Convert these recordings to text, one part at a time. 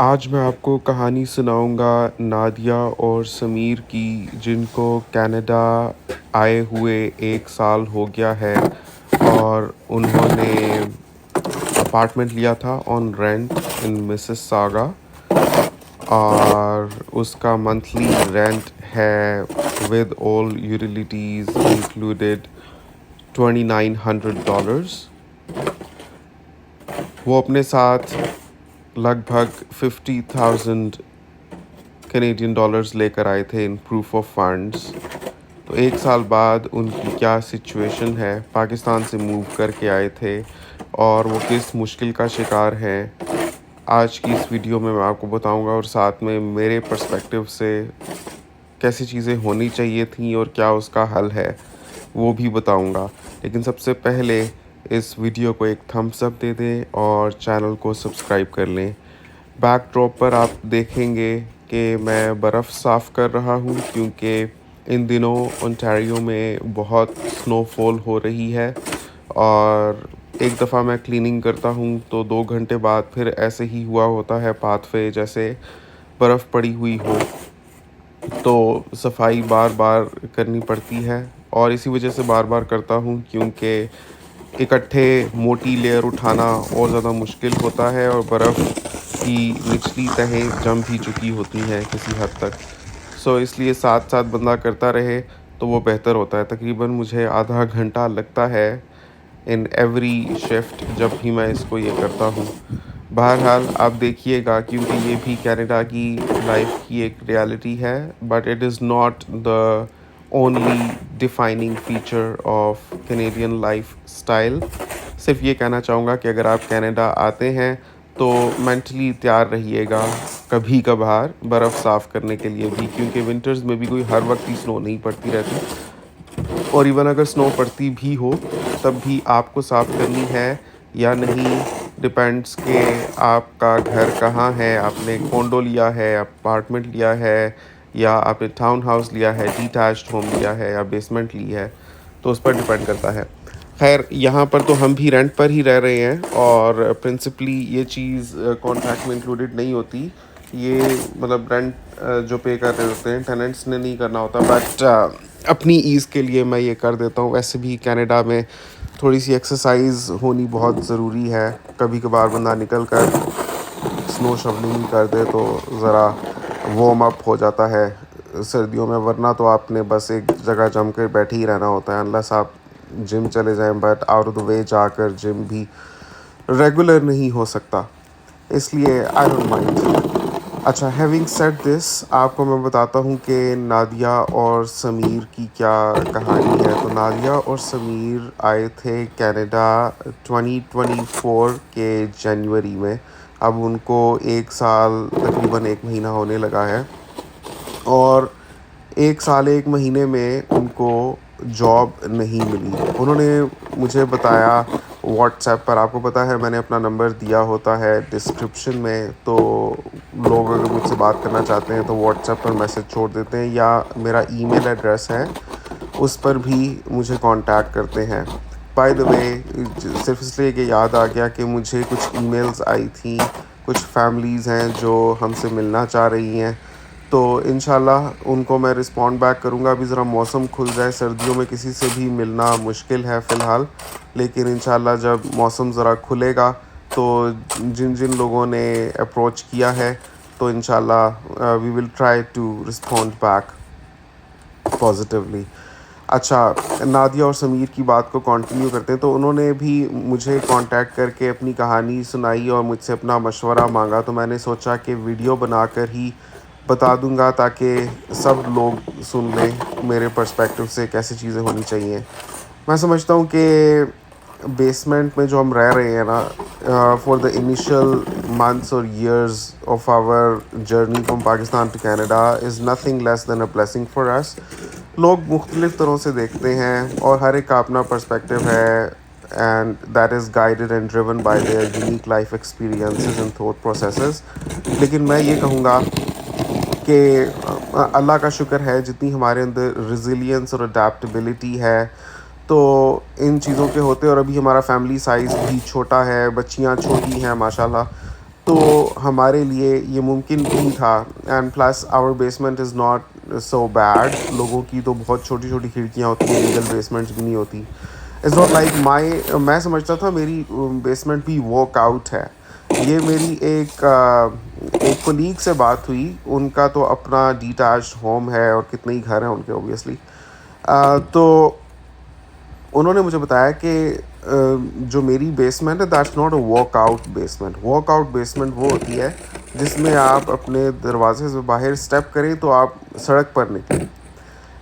आज मैं आपको कहानी सुनाऊँगा नादिया और समीर की, जिनको कनाडा आए हुए 1 साल हो गया है और उन्होंने अपार्टमेंट लिया था ऑन रेंट इन मिसिसागा और उसका मंथली रेंट है विद ऑल यूटिलिटीज़ इंक्लूडेड $2,900। वो अपने साथ लगभग 50,000 कैनेडियन डॉलर्स लेकर आए थे इन प्रूफ ऑफ फंड्स। तो 1 साल बाद उनकी क्या सिचुएशन है, पाकिस्तान से मूव करके आए थे और वो किस मुश्किल का शिकार हैं, आज की इस वीडियो में मैं आपको बताऊंगा और साथ में मेरे पर्सपेक्टिव से कैसी चीज़ें होनी चाहिए थी और क्या उसका हल है वो भी बताऊंगा। लेकिन सबसे पहले इस वीडियो को एक थम्स अप दे दें और चैनल को सब्सक्राइब कर लें। बैकड्रॉप पर आप देखेंगे कि मैं बर्फ़ साफ़ कर रहा हूँ क्योंकि इन दिनों ओंटारियो में बहुत स्नोफॉल हो रही है और एक दफ़ा मैं क्लीनिंग करता हूँ तो 2 घंटे बाद फिर ऐसे ही हुआ होता है पाथवे जैसे बर्फ़ पड़ी हुई हो, तो सफाई बार बार करनी पड़ती है और इसी वजह से बार बार करता हूँ क्योंकि इकट्ठे मोटी लेयर उठाना और ज़्यादा मुश्किल होता है और बर्फ़ की निचली तहें जम भी चुकी होती हैं किसी हद तक। इसलिए साथ साथ बंदा करता रहे तो वो बेहतर होता है। तकरीबन मुझे आधा घंटा लगता है इन एवरी शिफ्ट जब भी मैं इसको ये करता हूँ। बहरहाल आप देखिएगा क्योंकि ये भी कनाडा की लाइफ की एक रियलिटी है, but it is not the only defining feature of Canadian life style. सिर्फ ये कहना चाहूँगा कि अगर आप कनाडा आते हैं तो मेंटली तैयार रहिएगा कभी कभार बर्फ़ साफ़ करने के लिए भी, क्योंकि विंटर्स में भी कोई हर वक्त ही स्नो नहीं पड़ती रहती और इवन अगर स्नो पड़ती भी हो तब भी आपको साफ़ करनी है या नहीं, डिपेंड्स कि आपका घर कहाँ है, आपने कॉन्डो लिया है, अपार्टमेंट लिया है या आपने टाउन हाउस लिया है, डिटैच्ड होम लिया है या बेसमेंट ली है, तो उस पर डिपेंड करता है। खैर यहाँ पर तो हम भी रेंट पर ही रह रहे हैं और प्रिंसिपली ये चीज़ कॉन्ट्रैक्ट में इंक्लूडेड नहीं होती। ये मतलब रेंट जो पे कर रहे होते हैं टेनेंट्स ने नहीं करना होता, बट अपनी ईज़ के लिए मैं ये कर देता हूँ। वैसे भी कनाडा में थोड़ी सी एक्सरसाइज होनी बहुत ज़रूरी है, कभी कभार बंदा निकल कर स्नो शवलिंग कर दे तो ज़रा वार्म अप हो जाता है सर्दियों में, वरना तो आपने बस एक जगह जम कर बैठे ही रहना होता है अनलेस आप जिम चले जाएं, but out of the way जाकर जिम भी रेगुलर नहीं हो सकता, इसलिए आई डोंट माइंड। अच्छा, हैविंग सेड दिस, आपको मैं बताता हूँ कि नादिया और समीर की क्या कहानी है। तो नादिया और समीर आए थे कनाडा 2024 के जनवरी में। अब उनको 1 साल तकरीबन 1 महीना होने लगा है और 1 साल 1 महीने में उनको जॉब नहीं मिली। उन्होंने मुझे बताया व्हाट्सएप पर, आपको पता है मैंने अपना नंबर दिया होता है डिस्क्रिप्शन में, तो लोग अगर मुझसे बात करना चाहते हैं तो व्हाट्सएप पर मैसेज छोड़ देते हैं या मेरा ईमेल एड्रेस है उस पर भी मुझे कांटेक्ट करते हैं। बाय द वे, सिर्फ इसलिए कि याद आ गया कि मुझे कुछ ईमेल्स आई थी, कुछ फैमिलीज़ हैं जो हमसे मिलना चाह रही हैं, तो इंशाल्लाह उनको मैं रिस्पॉन्ड बैक करूँगा। अभी ज़रा मौसम खुल जाए, सर्दियों में किसी से भी मिलना मुश्किल है फ़िलहाल, लेकिन इंशाल्लाह जब मौसम ज़रा खुलेगा तो जिन जिन लोगों ने अप्रोच किया है तो इंशाल्लाह we will try to respond back positively. अच्छा, नादिया और समीर की बात को कंटिन्यू करते हैं। तो उन्होंने भी मुझे कांटेक्ट करके अपनी कहानी सुनाई और मुझसे अपना मशवरा मांगा, तो मैंने सोचा कि वीडियो बनाकर ही बता दूंगा ताकि सब लोग सुन लें मेरे पर्सपेक्टिव से कैसी चीज़ें होनी चाहिए। मैं समझता हूँ कि बेसमेंट में जो हम रह रहे हैं ना, फॉर द इनिशियल मंथ्स और years of our journey from Pakistan to Canada is nothing less than a blessing for us. लोग मुख्तलिफ़ तरह से देखते हैं और हर एक का अपना पर्सपेक्टिव है, and that is guided and driven by there unique life experiences and thought processes. लेकिन मैं ये कहूँगा कि अल्लाह का शुक्र है जितनी हमारे अंदर रिजिलियंस और अडेप्टबिलिटी है, तो इन चीज़ों के होते, और अभी हमारा फैमिली साइज़ भी छोटा है, बच्चियां छोटी हैं माशाल्लाह, तो हमारे लिए ये मुमकिन भी था। And plus our basement is not so bad. लोगों की तो बहुत छोटी छोटी खिड़कियाँ होती हैं, लीगल बेसमेंट्स भी नहीं होती। इट्स नॉट लाइक माई, मैं समझता था मेरी बेसमेंट भी वॉक आउट है। ये मेरी एक कोलीग से बात हुई। उनका तो अपना डिटैच्ड होम है और कितने ही घर हैं उनके ऑब्वियसली। तो उन्होंने मुझे बताया कि जो मेरी बेसमेंट है that's not a walkout basement. Walkout basement वो होती है जिसमें आप अपने दरवाजे से बाहर स्टेप करें तो आप सड़क पर निकलें।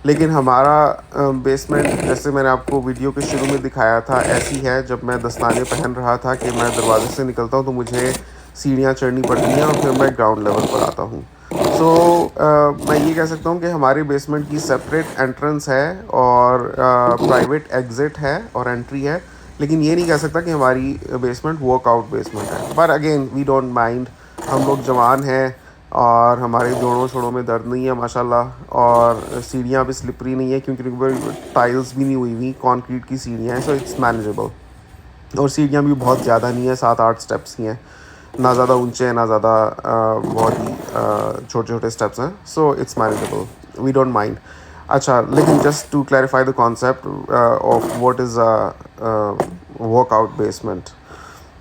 लेकिन हमारा बेसमेंट, जैसे मैंने आपको वीडियो के शुरू में दिखाया था, ऐसी है। जब मैं दस्ताने पहन रहा था कि मैं दरवाजे से निकलता हूँ तो मुझे सीढ़ियाँ चढ़नी पड़ती हैं और फिर मैं ग्राउंड लेवल पर आता हूँ। सो मैं ये कह सकता हूँ कि हमारे बेसमेंट की सेपरेट एंट्रेंस है और प्राइवेट एग्ज़िट है और एंट्री है। लेकिन ये नहीं कह सकता कि हमारी बेसमेंट वर्कआउट बेसमेंट है। पर अगेन वी डोंट माइंड, हम लोग जवान हैं और हमारे जोड़ों शोड़ों में दर्द नहीं है माशाल्लाह। और सीढ़ियाँ भी स्लिपरी नहीं है क्योंकि टाइल्स भी नहीं हुई हुई, कंक्रीट की सीढ़ियाँ हैं। So it's manageable. और सीढ़ियाँ भी बहुत ज़्यादा नहीं है, 7-8 स्टेप्स ही हैं। ना ज़्यादा ऊंचे हैं ना ज़्यादा बहुत ही छोटे छोटे स्टेप्स हैं। So it's manageable, we don't mind. अच्छा, लेकिन just to clarify the concept of what is workout basement,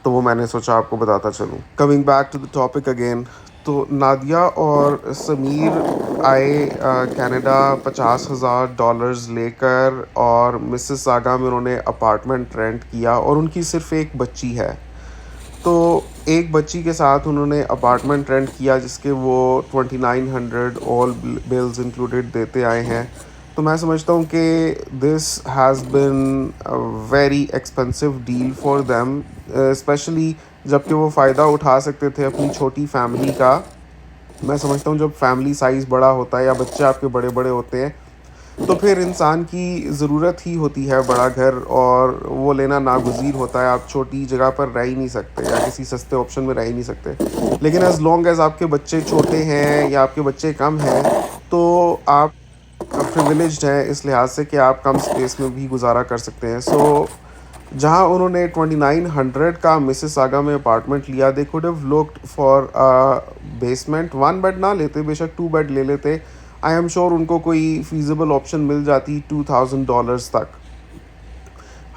तो वो मैंने सोचा आपको बताता चलूँ। Coming back to the topic again, तो नादिया और समीर आए कनाडा $50,000 लेकर, और मिसिसागा में उन्होंने अपार्टमेंट रेंट किया और उनकी सिर्फ एक बच्ची है। तो एक बच्ची के साथ उन्होंने अपार्टमेंट रेंट किया जिसके वो 2900 ऑल बिल्स इंक्लूडेड देते आए हैं। तो मैं समझता हूँ कि this has been a very expensive deal for them, specially जबकि वो फ़ायदा उठा सकते थे अपनी छोटी फैमिली का। मैं समझता हूँ जब फैमिली साइज़ बड़ा होता है या बच्चे आपके बड़े बड़े होते हैं तो फिर इंसान की ज़रूरत ही होती है बड़ा घर, और वो लेना नागुज़ीर होता है। आप छोटी जगह पर रह ही नहीं सकते या किसी सस्ते ऑप्शन में रह ही नहीं सकते। लेकिन एज़ लॉन्ग एज़ आपके बच्चे छोटे हैं या आपके बच्चे कम हैं तो आप प्रिविलेज्ड हैं इस लिहाज से कि आप कम स्पेस में भी गुजारा कर सकते हैं। सो जहाँ उन्होंने 2900 का मिसिसागा में अपार्टमेंट लिया, they could have looked for basement. 1 bed ना लेते, बेशक 2 बेड ले लेते। आई एम श्योर उनको कोई फीजिबल ऑप्शन मिल जाती $2000 तक।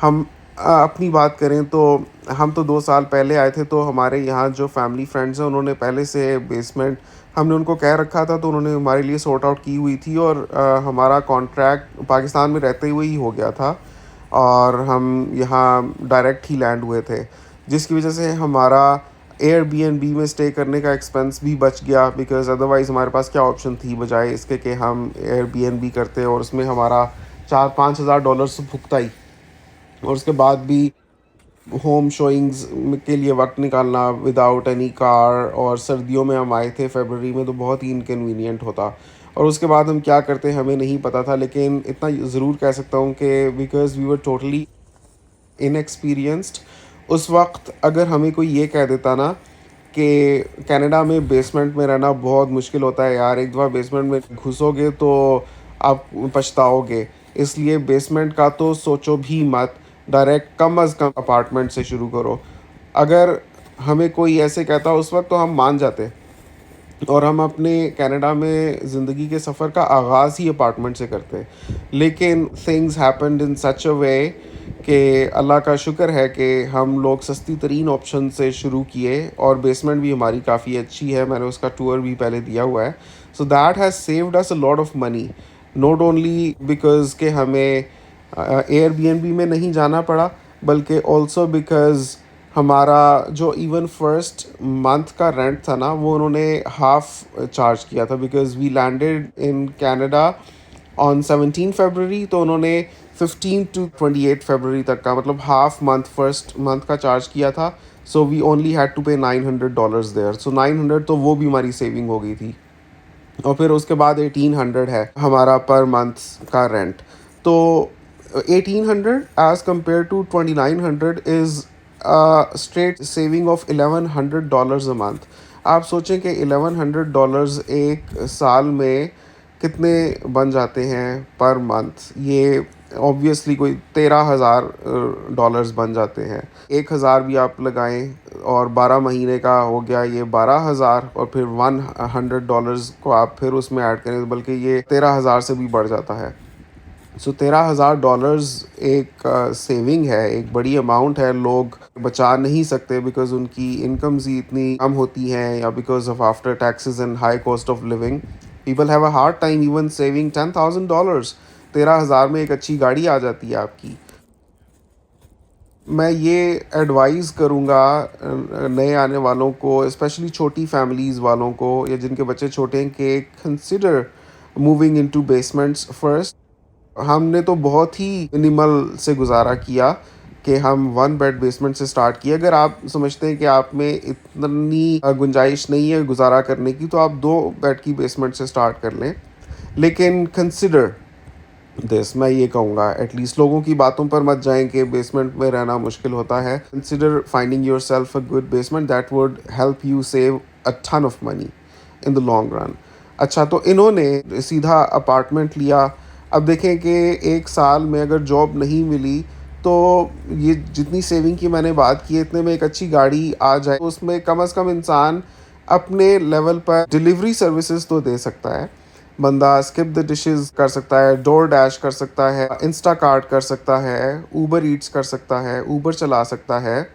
हम अपनी बात करें तो हम तो 2 साल पहले आए थे, तो हमारे यहाँ जो फैमिली फ्रेंड्स हैं उन्होंने पहले से बेसमेंट, हमने उनको कह रखा था तो उन्होंने हमारे लिए सॉर्ट आउट की हुई थी। और हमारा कॉन्ट्रैक्ट पाकिस्तान में रहते हुए ही हो गया था और हम यहाँ डायरेक्ट ही लैंड हुए थे, जिसकी वजह से हमारा एयरबीएनबी में स्टे करने का एक्सपेंस भी बच गया। बिकॉज़ अदरवाइज़ हमारे पास क्या ऑप्शन थी बजाय इसके कि हम एयरबीएनबी करते और उसमें हमारा 4-5 हज़ार डॉलर तो भुगता ही, और उसके बाद भी होम शोइंग्स के लिए वक्त निकालना विदाउट एनी कार। और सर्दियों में हम आए थे फरवरी में, तो बहुत ही इनकन्वीनियंट होता। और उसके बाद हम क्या करते हमें नहीं पता था। लेकिन इतना ज़रूर कह सकता हूँ कि because we were totally inexperienced उस वक्त, अगर हमें कोई ये कह देता ना कि कनाडा में बेसमेंट में रहना बहुत मुश्किल होता है यार, एक दफ़ा बेसमेंट में घुसोगे तो आप पछताओगे। इसलिए बेसमेंट का तो सोचो भी मत, डायरेक्ट कम अज़ कम अपार्टमेंट से शुरू करो। अगर हमें कोई ऐसे कहता उस वक्त तो हम मान जाते और हम अपने कनाडा में ज़िंदगी के सफ़र का आगाज़ ही अपार्टमेंट से करते हैं। लेकिन थिंग्स हैपेंड इन सच अ वे कि अल्लाह का शुक्र है कि हम लोग सस्ती तरीन ऑप्शन से शुरू किए, और बेसमेंट भी हमारी काफ़ी अच्छी है। मैंने उसका टूर भी पहले दिया हुआ है। So that has saved us a lot of money, not only because के हमें एयरबीएनबी में नहीं जाना पड़ा, बल्कि ऑल्सो बिकॉज़ हमारा जो इवन फर्स्ट मंथ का रेंट था ना वो उन्होंने हाफ चार्ज किया था। Because we landed in Canada on 17 फरवरी, तो उन्होंने 15 to 28 फरवरी तक का मतलब हाफ मंथ फर्स्ट मंथ का चार्ज किया था। So we only had to pay $900 there. सो 900 तो वो भी हमारी सेविंग हो गई थी। और फिर उसके बाद 1800 है हमारा पर मंथ का रेंट। तो 1800 as compare to 2900 is straight saving of $1100 a month. आप सोचें कि $1100 एक साल में कितने बन जाते हैं पर मंथ, ये ऑब्वियसली कोई 13,000 डॉलर्स बन जाते हैं। 1,000 भी आप लगाएं और 12 महीने का हो गया ये 12,000, और फिर $100 को आप फिर उसमें ऐड करें, बल्कि ये 13,000 से भी बढ़ जाता है। सो $13,000 एक सेविंग है, एक बड़ी अमाउंट है। लोग बचा नहीं सकते बिकॉज उनकी इनकम्स ही इतनी कम होती हैं, या because of after taxes and high cost of living people have a hard time even saving $10,000। 13,000 में एक अच्छी गाड़ी आ जाती है आपकी। मैं ये एडवाइस करूँगा नए आने वालों को, स्पेशली छोटी फैमिलीज़ वालों को, या जिनके बच्चे छोटे हैं, कि consider moving into basements first. हमने तो बहुत ही मिनिमल से गुजारा किया कि हम 1 बेड बेसमेंट से स्टार्ट किए। अगर आप समझते हैं कि आप में इतनी गुंजाइश नहीं है गुजारा करने की, तो आप 2 बेड की बेसमेंट से स्टार्ट कर लें। लेकिन कंसिडर दिस, मैं ये कहूँगा, एटलीस्ट लोगों की बातों पर मत जाएं कि बेसमेंट में रहना मुश्किल होता है। Consider finding yourself a good basement that would help you save a ton of money in the long run. अच्छा, तो इन्होंने सीधा अपार्टमेंट लिया। अब देखें कि 1 साल में अगर जॉब नहीं मिली, तो ये जितनी सेविंग की मैंने बात की है, इतने में एक अच्छी गाड़ी आ जाए, तो उसमें कम से कम इंसान अपने लेवल पर डिलीवरी सर्विसेज तो दे सकता है। बंदा स्किप द डिशेस कर सकता है, डोर डैश कर सकता है, इंस्टा कार्ट कर सकता है, ऊबर ईट्स कर सकता है, ऊबर चला सकता है।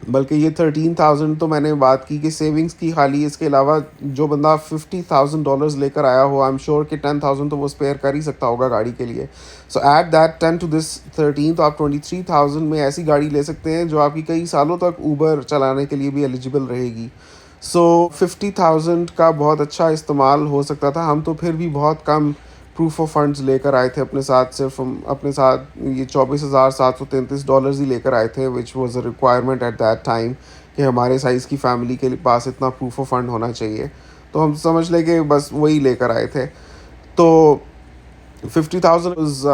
बल्कि ये 13,000 तो मैंने बात की कि सेविंग्स की खाली, इसके अलावा जो बंदा $50,000 लेकर आया हो, आई एम श्योर कि 10,000 तो वो स्पेयर कर ही सकता होगा गाड़ी के लिए। सो ऐट दैट 10 टू दिस 13, तो आप 23,000 में ऐसी गाड़ी ले सकते हैं जो आपकी कई सालों तक ऊबर चलाने के लिए भी एलिजिबल रहेगी। सो 50,000 का बहुत अच्छा इस्तेमाल हो सकता था। हम तो फिर भी बहुत कम प्रूफ ऑफ फंड्स लेकर आए थे अपने साथ। सिर्फ हम अपने साथ ये $24,733 ही लेकर आए थे, which was a requirement at that time, कि हमारे साइज़ की फैमिली के पास इतना प्रूफ ऑफ फंड होना चाहिए। तो हम समझ लें कि बस वही लेकर आए थे। तो 50,000 was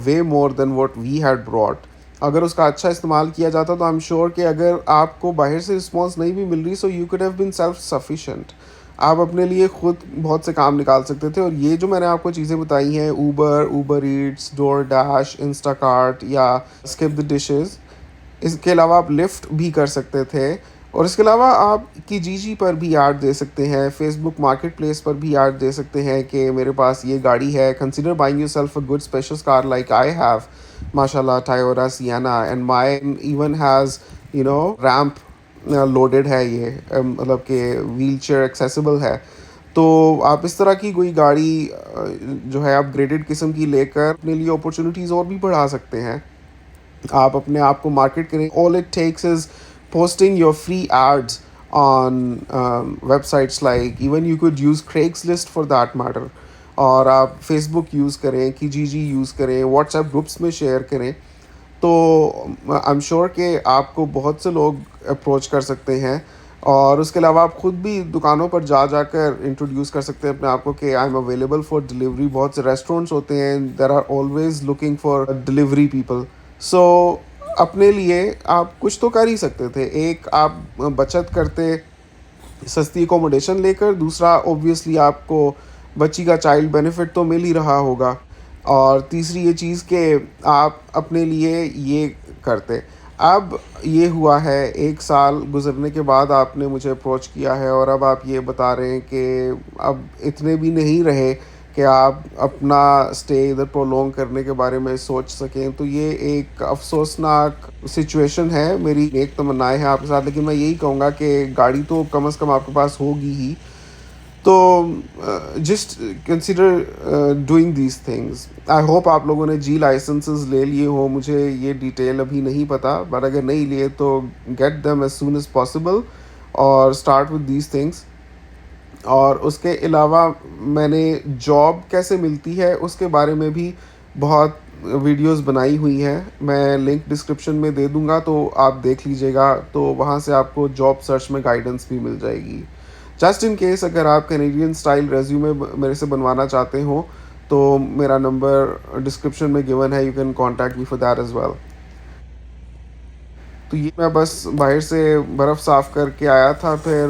way more than what we had brought। अगर उसका अच्छा इस्तेमाल किया जाता तो आई एम श्योर कि अगर आपको बाहर से रिस्पॉन्स नहीं भी मिल रही, so you could have been self sufficient. आप अपने लिए खुद बहुत से काम निकाल सकते थे। और ये जो मैंने आपको चीज़ें बताई हैं, Uber Eats, DoorDash, Instacart या स्किप द डिशेस, इसके अलावा आप लिफ्ट भी कर सकते थे। और इसके अलावा आप Kijiji पर भी ऐड दे सकते हैं, फेसबुक मार्केट प्लेस पर भी ऐड दे सकते हैं कि मेरे पास ये गाड़ी है, consider buying your self a good special car like I have, माशाल्लाह, Toyota Sienna, and mine even has ramp loaded है ये, मतलब कि व्हील चेयर एक्सेसिबल है। तो आप इस तरह की कोई गाड़ी जो है अपग्रेडेड किस्म की लेकर अपने लिए अपॉर्चुनिटीज़ और भी बढ़ा सकते हैं। आप अपने आप को मार्केट करें। All it takes is posting your free ads on websites, like even you could use Craigslist for that matter, और आप Facebook यूज़ करें, Kijiji यूज़ करें, WhatsApp ग्रुप्स में शेयर करें। तो आई एम श्योर कि आपको बहुत से लोग अप्रोच कर सकते हैं। और उसके अलावा आप खुद भी दुकानों पर जाकर इंट्रोड्यूस कर सकते हैं अपने आप को कि I am available for delivery. बहुत से रेस्टोरेंट्स होते हैं, there are always looking for delivery people. So अपने लिए आप कुछ तो कर ही सकते थे। एक, आप बचत करते सस्ती अकोमोडेशन लेकर। दूसरा, ओब्वियसली आपको बच्ची का चाइल्ड बेनिफिट तो मिल ही रहा होगा। और तीसरी ये चीज़ कि आप अपने लिए ये करते। अब ये हुआ है, 1 साल गुजरने के बाद आपने मुझे अप्रोच किया है, और अब आप ये बता रहे हैं कि अब इतने भी नहीं रहे कि आप अपना स्टे इधर प्रोलॉन्ग करने के बारे में सोच सकें। तो ये एक अफसोसनाक सिचुएशन है। मेरी नेक तमन्नाएं हैं आपके साथ, लेकिन मैं यही कहूँगा कि गाड़ी तो कम से कम आपके पास होगी ही। तो just consider doing these things. I hope आप लोगों ने जी लाइसेंसेस ले लिए हो। मुझे ये डिटेल अभी नहीं पता, बट अगर नहीं लिए तो get them as soon as possible और स्टार्ट विद दीज थिंग्स। और उसके अलावा मैंने जॉब कैसे मिलती है उसके बारे में भी बहुत वीडियोस बनाई हुई हैं। मैं लिंक डिस्क्रिप्शन में दे दूंगा, तो आप देख लीजिएगा। तो वहाँ से आपको जॉब सर्च में गाइडेंस भी मिल जाएगी। जस्ट इन केस अगर आप कैनेडियन स्टाइल रेज्यूमे मेरे से बनवाना चाहते हो, तो मेरा नंबर डिस्क्रिप्शन में गिवन है, you can contact me for that as well. तो ये मैं बस बाहर से बर्फ़ साफ़ करके आया था। फिर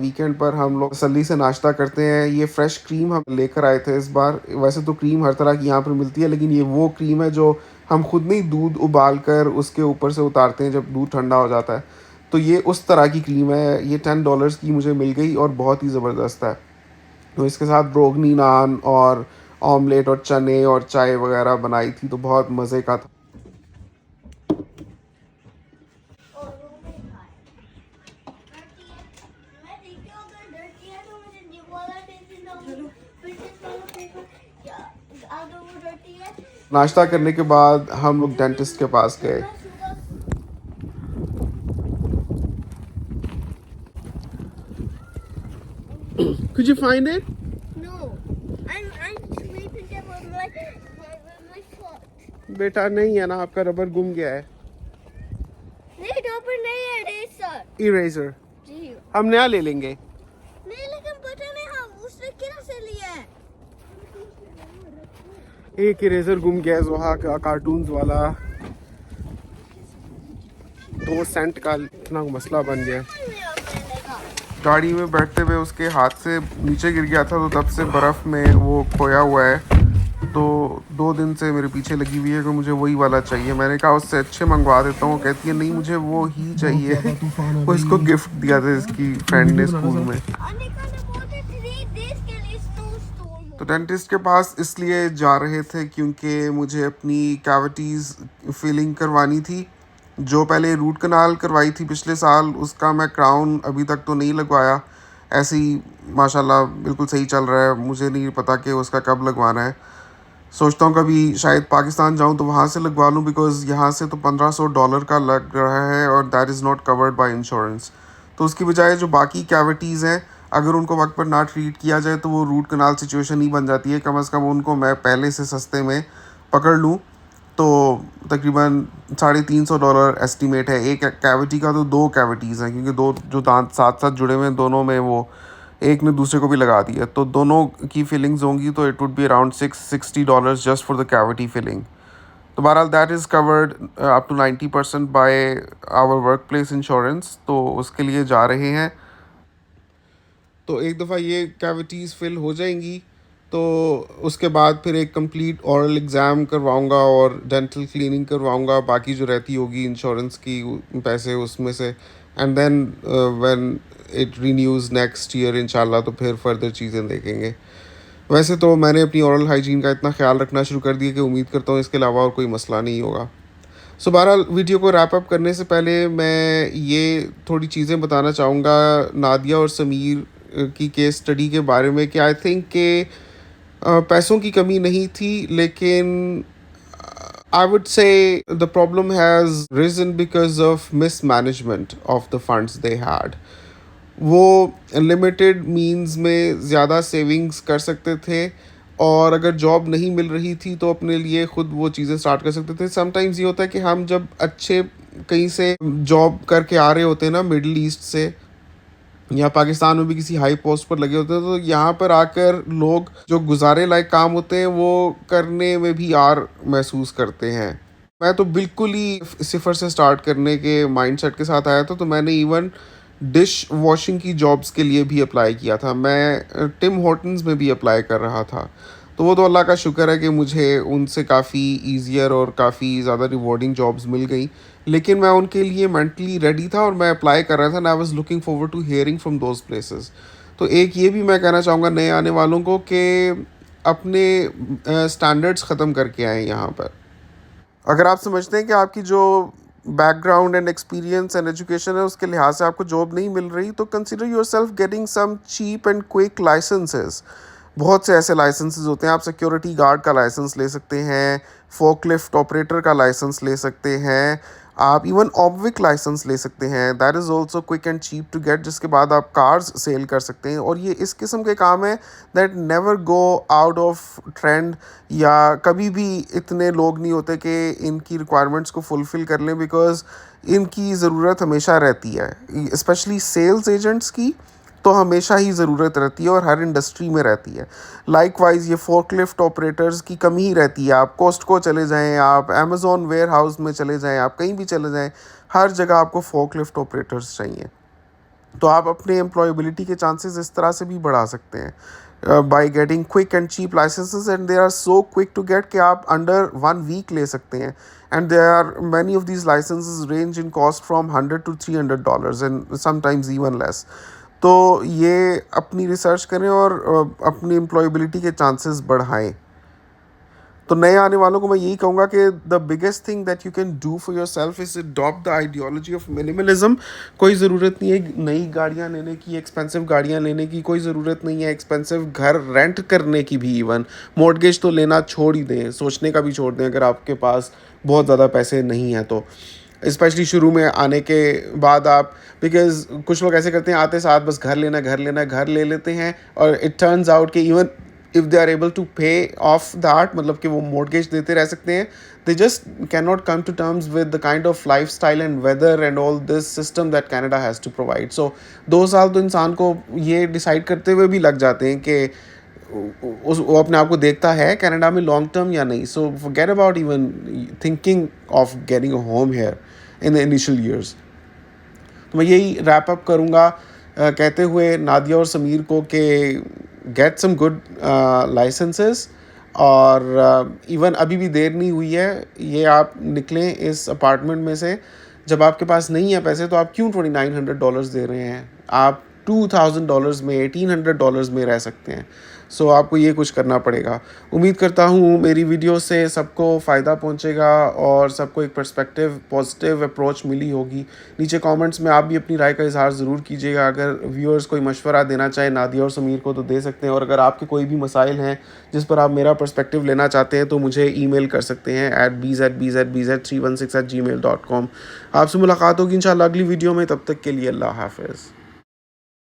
वीकेंड पर हम लोग तसल्ली से नाश्ता करते हैं। ये फ्रेश क्रीम हम लेकर आए थे इस बार। वैसे तो क्रीम हर तरह की यहाँ पर मिलती है, लेकिन ये वो क्रीम है जो हम खुद नहीं दूध उबाल कर उसके ऊपर से उतारते हैं जब दूध ठंडा हो जाता है। तो ये उस तरह की क्रीम है। ये $10 की मुझे मिल गई और बहुत ही ज़बरदस्त है। तो इसके साथ रोगनी नान और ऑमलेट और चने और चाय वगैरह बनाई थी, तो बहुत मज़े का था। और वो भी खाए डर्टी है। मैं देखती हूँ अगर डर्टी है तो मुझे न्यू वाला दे देना। फिर जिस वाला पेपर क्या अगर वो डर्टी है नाश्ता करने के बाद हम लोग डेंटिस्ट के पास फिर गए। मैं सुबह Could you find it? no I'm sleeping there with my foot बेटा नहीं है ना, आपका रबर गुम गया है। नहीं डॉपर नहीं है रेसर इरेजर जी हम नया ले लेंगे। नहीं लेकिन पता नहीं हाँ उसने किधर से लिया है एक इरेजर गुम गया है जोहा का, कार्टून्स वाला। 2 सेंट का इतना मसला बन गया है। गाड़ी में बैठते हुए उसके हाथ से नीचे गिर गया था, तो तब से बर्फ़ में वो खोया हुआ है। तो 2 दिन से मेरे पीछे लगी हुई है कि मुझे वही वाला चाहिए। मैंने कहा उससे अच्छे मंगवा देता हूँ, कहती है नहीं मुझे वो ही चाहिए। वो इसको गिफ्ट दिया था इसकी फ्रेंड ने स्कूल में। तो डेंटिस्ट के पास इसलिए जा रहे थे क्योंकि मुझे अपनी कैविटीज़ फीलिंग करवानी थी। जो पहले रूट कनाल करवाई थी पिछले साल, उसका मैं क्राउन अभी तक तो नहीं लगवाया। ऐसे ही माशाल्लाह बिल्कुल सही चल रहा है। मुझे नहीं पता कि उसका कब लगवाना है। सोचता हूँ कभी शायद पाकिस्तान जाऊँ तो वहाँ से लगवा लूँ, बिकॉज़ यहाँ से तो $1500 का लग रहा है और that is not covered by insurance. तो उसकी बजाय जो बाकी कैविटीज़ हैं, अगर उनको वक्त पर ना ट्रीट किया जाए तो वो रूट कनाल सिचुएशन ही बन जाती है। कम से कम उनको मैं पहले से सस्ते में पकड़ लूँ तो तकरीबन $350 एस्टिमेट है। एक कैविटी का तो 2 कैविटीज़ हैं, क्योंकि दो जो दांत साथ साथ जुड़े हुए हैं दोनों में, वो एक ने दूसरे को भी लगा दिया, तो दोनों की फिलिंग्स होंगी तो it would be around $660 just for the cavity filling. तो बहरहाल that is covered up to 90% by our workplace insurance, तो उसके लिए जा रहे हैं। तो एक दफ़ा ये कैविटीज़ फिल हो जाएंगी तो उसके बाद फिर एक कंप्लीट ओरल एग्ज़ाम करवाऊंगा और डेंटल क्लीनिंग करवाऊंगा, बाकी जो रहती होगी इंश्योरेंस की पैसे उसमें से। And then when it renews next year इंशाल्लाह, तो फिर फर्दर चीज़ें देखेंगे। वैसे तो मैंने अपनी ओरल हाइजीन का इतना ख्याल रखना शुरू कर दिया कि उम्मीद करता हूँ इसके अलावा और कोई मसला नहीं होगा। सो बहरहाल वीडियो को रैप अप करने से पहले मैं ये थोड़ी चीज़ें बताना चाहूँगा नादिया और समीर की केस स्टडी के बारे में, कि आई थिंक के पैसों की कमी नहीं थी, लेकिन I would say the problem has risen because of mismanagement of the funds they had. वो लिमिटेड मीन्स में ज़्यादा सेविंग्स कर सकते थे, और अगर जॉब नहीं मिल रही थी तो अपने लिए खुद वो चीज़ें स्टार्ट कर सकते थे। समटाइम्स ये होता है कि हम जब अच्छे कहीं से जॉब करके आ रहे होते हैं ना, मिडल ईस्ट से या पाकिस्तान में भी किसी हाई पोस्ट पर लगे होते हैं, तो यहाँ पर आकर लोग जो गुजारे लायक काम होते हैं वो करने में भी आर महसूस करते हैं। मैं तो बिल्कुल ही सिफर से स्टार्ट करने के माइंडसेट के साथ आया था, तो मैंने इवन डिश वॉशिंग की जॉब्स के लिए भी अप्लाई किया था। मैं टिम हॉर्टन्स में भी अप्लाई कर रहा था। तो वो तो अल्लाह का शुक्र है कि मुझे उनसे काफ़ी ईजियर और काफ़ी ज़्यादा रिवॉर्डिंग जॉब्स मिल गई, लेकिन मैं उनके लिए मेंटली रेडी था और मैं अप्लाई कर रहा था, and I was looking forward to hearing from those places. तो एक ये भी मैं कहना चाहूँगा नए आने वालों को कि अपने स्टैंडर्ड्स ख़त्म करके आएँ यहाँ पर। अगर आप समझते हैं कि आपकी जो background and experience and education है उसके लिहाज से आपको जॉब नहीं मिल रही, तो consider yourself getting some cheap and quick licences. बहुत से ऐसे लाइसेंसेस होते हैं। आप सिक्योरिटी गार्ड का लाइसेंस ले सकते हैं, फोकलिफ्ट ऑपरेटर का लाइसेंस ले सकते हैं, आप इवन ऑब्विक लाइसेंस ले सकते हैं। That is also quick and cheap to get, जिसके बाद आप कार्स सेल कर सकते हैं। और ये इस किस्म के काम है that never go out of trend, या कभी भी इतने लोग नहीं होते कि इनकी रिक्वायरमेंट्स को फुलफ़िल कर लें, बिकॉज़ इनकी ज़रूरत हमेशा रहती है, स्पेशली सेल्स एजेंट्स की तो हमेशा ही ज़रूरत रहती है और हर इंडस्ट्री में रहती है। लाइकवाइज ये फोर्कलिफ्ट ऑपरेटर्स की कमी ही रहती है। आप कॉस्टको चले जाएं, आप अमेज़ॉन वेयर हाउस में चले जाएं, आप कहीं भी चले जाएं, हर जगह आपको फोकलिफ्ट ऑपरेटर्स चाहिए। तो आप अपने एम्प्लॉयबिलिटी के चांसेस इस तरह से भी बढ़ा सकते हैं by getting quick and cheap licences, and they are so quick to get कि आप अंडर 1 वीक ले सकते हैं। And there are many of these licences range in cost from $100 to $300 and sometimes even less. तो ये अपनी research करें और अपनी एम्प्लॉयबिलिटी के चांसेस बढ़ाएं। तो नए आने वालों को मैं यही कहूँगा कि the biggest thing that you can do for your self is adopt the ideology of minimalism. कोई ज़रूरत नहीं है नई गाड़ियाँ लेने की, एक्सपेंसिव गाड़ियाँ लेने की, कोई ज़रूरत नहीं है एक्सपेंसिव घर रेंट करने की भी। इवन मॉर्गेज तो लेना छोड़ ही दें, सोचने का भी छोड़ दें अगर आपके पास बहुत ज़्यादा पैसे नहीं हैं तो। स्पेशली शुरू में आने के बाद आप, बिकॉज कुछ लोग ऐसे करते हैं आते साथ बस घर लेना घर ले लेते हैं, और इट टर्न्स आउट कि even if they are able to pay off that, मतलब कि वो मोर्गेज देते रह सकते हैं, they just can not come to terms with the kind of life style and weather and all this system that Canada has to provide. So 2 साल तो इंसान को ये डिसाइड करते हुए भी लग जाते हैं कि वो अपने आप को देखता है कनाडा में लॉन्ग टर्म या नहीं। So forget about even thinking of getting a home here in the initial years. तो मैं यही रैप अप करूँगा कहते हुए नादिया और समीर को कि गेट सम गुड लाइसेंसेस, और इवन अभी भी देर नहीं हुई है, ये आप निकलें इस अपार्टमेंट में से। जब आपके पास नहीं है पैसे तो आप क्यों $2,900 दे रहे हैं, आप $2,000 में, $1,800 में रह सकते हैं। सो आपको ये कुछ करना पड़ेगा। उम्मीद करता हूँ मेरी वीडियो से सबको फ़ायदा पहुँचेगा और सबको एक पर्सपेक्टिव पॉजिटिव अप्रोच मिली होगी। नीचे कमेंट्स में आप भी अपनी राय का इजहार ज़रूर कीजिएगा। अगर व्यूअर्स कोई मशवरा देना चाहे नादिया और समीर को तो दे सकते हैं, और अगर आपके कोई भी मसाइल हैं जिस पर आप मेरा पर्सपेक्टिव लेना चाहते हैं तो मुझे ईमेल कर सकते हैं @bzbzbz316@gmail.com। आपसे मुलाकात होगी इंशाल्लाह अगली वीडियो में, तब तक के लिए अल्लाह हाफ़िज़।